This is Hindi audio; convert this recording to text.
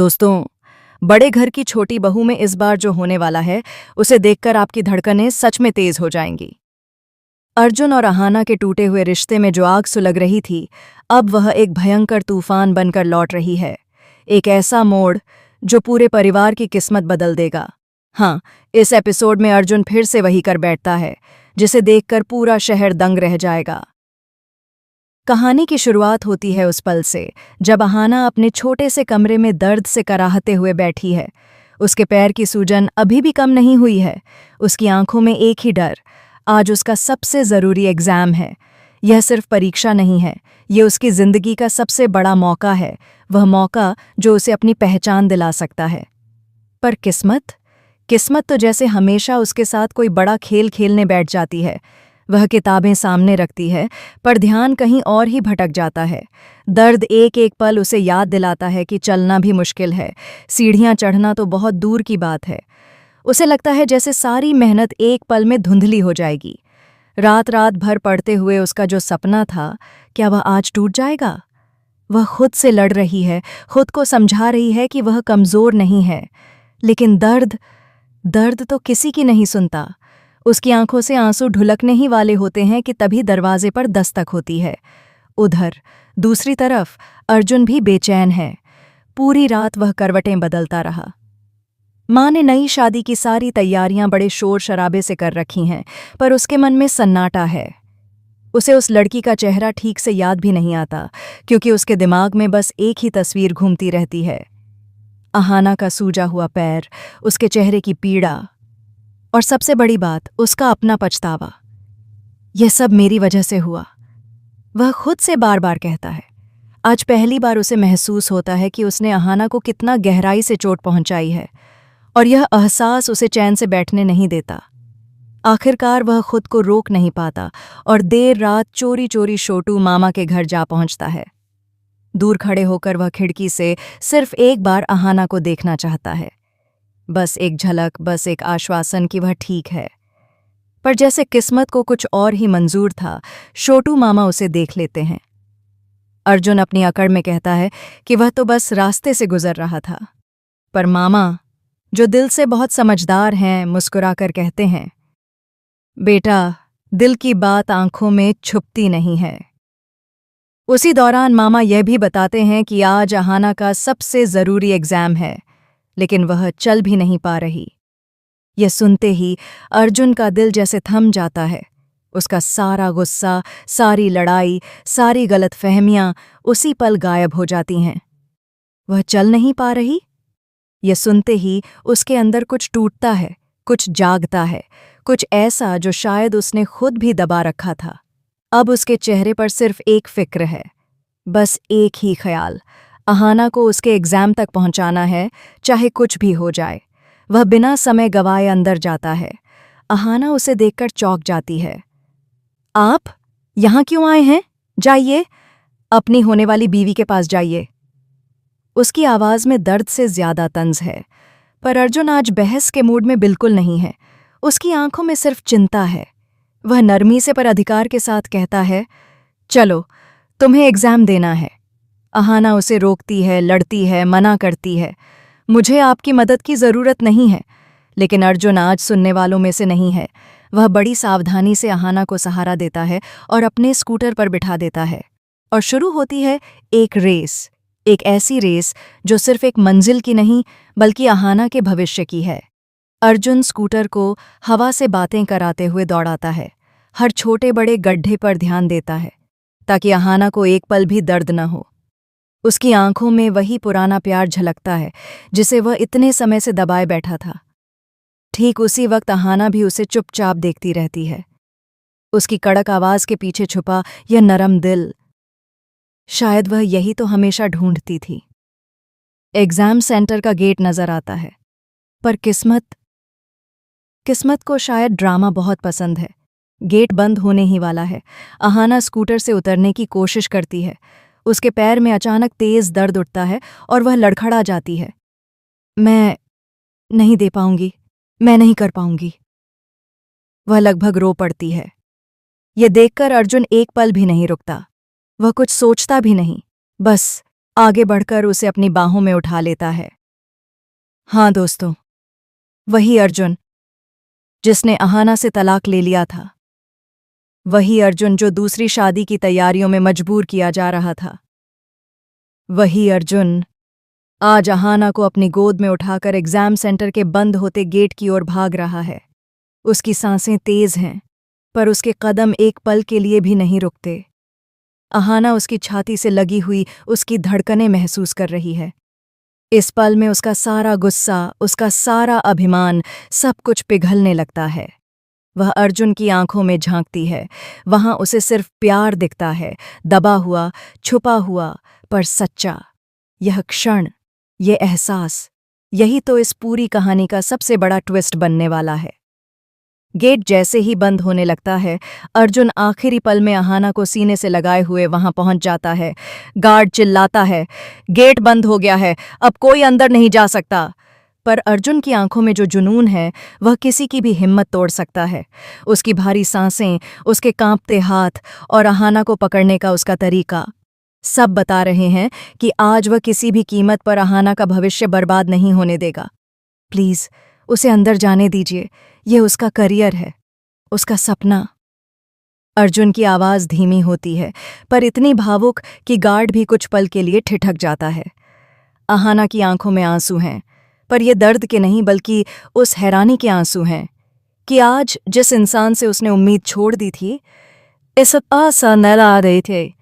दोस्तों, बड़े घर की छोटी बहू में इस बार जो होने वाला है उसे देखकर आपकी धड़कनें सच में तेज हो जाएंगी। अर्जुन और अहाना के टूटे हुए रिश्ते में जो आग सुलग रही थी, अब वह एक भयंकर तूफान बनकर लौट रही है। एक ऐसा मोड़ जो पूरे परिवार की किस्मत बदल देगा। हाँ, इस एपिसोड में अर्जुन फिर से वही कर बैठता है जिसे देखकर पूरा शहर दंग रह जाएगा। कहानी की शुरुआत होती है उस पल से जब अहाना अपने छोटे से कमरे में दर्द से कराहते हुए बैठी है। उसके पैर की सूजन अभी भी कम नहीं हुई है। उसकी आंखों में एक ही डर, आज उसका सबसे ज़रूरी एग्ज़ाम है। यह सिर्फ परीक्षा नहीं है, ये उसकी ज़िंदगी का सबसे बड़ा मौका है, वह मौका जो उसे अपनी पहचान दिला सकता है। पर किस्मत तो जैसे हमेशा उसके साथ कोई बड़ा खेल खेलने बैठ जाती है। वह किताबें सामने रखती है, पर ध्यान कहीं और ही भटक जाता है। दर्द एक एक पल उसे याद दिलाता है कि चलना भी मुश्किल है, सीढ़ियां चढ़ना तो बहुत दूर की बात है। उसे लगता है जैसे सारी मेहनत एक पल में धुंधली हो जाएगी। रात रात भर पढ़ते हुए उसका जो सपना था, क्या वह आज टूट जाएगा? वह खुद से लड़ रही है, खुद को समझा रही है कि वह कमज़ोर नहीं है। लेकिन दर्द तो किसी की नहीं सुनता। उसकी आंखों से आंसू ढुलकने ही वाले होते हैं कि तभी दरवाजे पर दस्तक होती है। उधर दूसरी तरफ अर्जुन भी बेचैन है। पूरी रात वह करवटें बदलता रहा। माँ ने नई शादी की सारी तैयारियां बड़े शोर शराबे से कर रखी हैं, पर उसके मन में सन्नाटा है। उसे उस लड़की का चेहरा ठीक से याद भी नहीं आता, क्योंकि उसके दिमाग में बस एक ही तस्वीर घूमती रहती है। अहाना का सूजा हुआ पैर, उसके चेहरे की पीड़ा, और सबसे बड़ी बात, उसका अपना पछतावा। यह सब मेरी वजह से हुआ, वह खुद से बार बार कहता है। आज पहली बार उसे महसूस होता है कि उसने अहाना को कितना गहराई से चोट पहुंचाई है, और यह एहसास उसे चैन से बैठने नहीं देता। आखिरकार वह खुद को रोक नहीं पाता और देर रात चोरी चोरी छोटू मामा के घर जा पहुंचता है। दूर खड़े होकर वह खिड़की से सिर्फ एक बार अहाना को देखना चाहता है। बस एक झलक, बस एक आश्वासन कि वह ठीक है। पर जैसे किस्मत को कुछ और ही मंजूर था, छोटू मामा उसे देख लेते हैं। अर्जुन अपनी अकड़ में कहता है कि वह तो बस रास्ते से गुजर रहा था। पर मामा, जो दिल से बहुत समझदार हैं, मुस्कुराकर कहते हैं, बेटा, दिल की बात आंखों में छुपती नहीं है। उसी दौरान मामा यह भी बताते हैं कि आज अहाना का सबसे ज़रूरी एग्ज़ाम है, लेकिन वह चल भी नहीं पा रही। यह सुनते ही अर्जुन का दिल जैसे थम जाता है। उसका सारा गुस्सा, सारी लड़ाई, सारी गलतफहमियां उसी पल गायब हो जाती हैं। वह चल नहीं पा रही? यह सुनते ही उसके अंदर कुछ टूटता है, कुछ जागता है, कुछ ऐसा जो शायद उसने खुद भी दबा रखा था। अब उसके चेहरे पर सिर्फ एक फिक्र है, बस एक ही ख्याल, अहाना को उसके एग्ज़ाम तक पहुंचाना है, चाहे कुछ भी हो जाए। वह बिना समय गवाए अंदर जाता है। अहाना उसे देखकर चौंक जाती है। आप यहाँ क्यों आए हैं? जाइए, अपनी होने वाली बीवी के पास जाइए। उसकी आवाज़ में दर्द से ज्यादा तंज है, पर अर्जुन आज बहस के मूड में बिल्कुल नहीं है। उसकी आंखों में सिर्फ चिंता है। वह नरमी से पर अधिकार के साथ कहता है, चलो, तुम्हें एग्ज़ाम देना है। अहाना उसे रोकती है, लड़ती है, मना करती है। मुझे आपकी मदद की ज़रूरत नहीं है। लेकिन अर्जुन आज सुनने वालों में से नहीं है। वह बड़ी सावधानी से अहाना को सहारा देता है और अपने स्कूटर पर बिठा देता है। और शुरू होती है एक रेस, एक ऐसी रेस जो सिर्फ एक मंजिल की नहीं, बल्कि अहाना के भविष्य की है। अर्जुन स्कूटर को हवा से बातें कराते हुए दौड़ाता है, हर छोटे बड़े गड्ढे पर ध्यान देता है, ताकि अहाना को एक पल भी दर्द न हो। उसकी आंखों में वही पुराना प्यार झलकता है जिसे वह इतने समय से दबाए बैठा था। ठीक उसी वक्त अहाना भी उसे चुपचाप देखती रहती है। उसकी कड़क आवाज के पीछे छुपा यह नरम दिल, शायद वह यही तो हमेशा ढूंढती थी। एग्जाम सेंटर का गेट नजर आता है, पर किस्मत को शायद ड्रामा बहुत पसंद है। गेट बंद होने ही वाला है। अहाना स्कूटर से उतरने की कोशिश करती है। उसके पैर में अचानक तेज दर्द उठता है और वह लड़खड़ा जाती है। मैं नहीं दे पाऊंगी, मैं नहीं कर पाऊंगी। वह लगभग रो पड़ती है। यह देखकर अर्जुन एक पल भी नहीं रुकता। वह कुछ सोचता भी नहीं, बस आगे बढ़कर उसे अपनी बाहों में उठा लेता है। हाँ दोस्तों, वही अर्जुन जिसने अहाना से तलाक ले लिया था। वही अर्जुन जो दूसरी शादी की तैयारियों में मजबूर किया जा रहा था। वही अर्जुन आज अहाना को अपनी गोद में उठाकर एग्जाम सेंटर के बंद होते गेट की ओर भाग रहा है। उसकी सांसें तेज हैं, पर उसके कदम एक पल के लिए भी नहीं रुकते। अहाना उसकी छाती से लगी हुई उसकी धड़कनें महसूस कर रही है। इस पल में उसका सारा गुस्सा, उसका सारा अभिमान, सब कुछ पिघलने लगता है। वह अर्जुन की आंखों में झांकती है। वहां उसे सिर्फ प्यार दिखता है, दबा हुआ, छुपा हुआ, पर सच्चा। यह क्षण, ये एहसास, यही तो इस पूरी कहानी का सबसे बड़ा ट्विस्ट बनने वाला है। गेट जैसे ही बंद होने लगता है, अर्जुन आखिरी पल में अहाना को सीने से लगाए हुए वहां पहुंच जाता है। गार्ड चिल्लाता है, गेट बंद हो गया है, अब कोई अंदर नहीं जा सकता। पर अर्जुन की आंखों में जो जुनून है, वह किसी की भी हिम्मत तोड़ सकता है। उसकी भारी सांसें, उसके कांपते हाथ और अहाना को पकड़ने का उसका तरीका, सब बता रहे हैं कि आज वह किसी भी कीमत पर अहाना का भविष्य बर्बाद नहीं होने देगा। प्लीज, उसे अंदर जाने दीजिए, यह उसका करियर है, उसका सपना। अर्जुन की आवाज धीमी होती है, पर इतनी भावुक कि गार्ड भी कुछ पल के लिए ठिठक जाता है। अहाना की आंखों में आंसू हैं, पर ये दर्द के नहीं बल्कि उस हैरानी के आंसू हैं कि आज जिस इंसान से उसने उम्मीद छोड़ दी थी, इस आशा न ला रहे थे,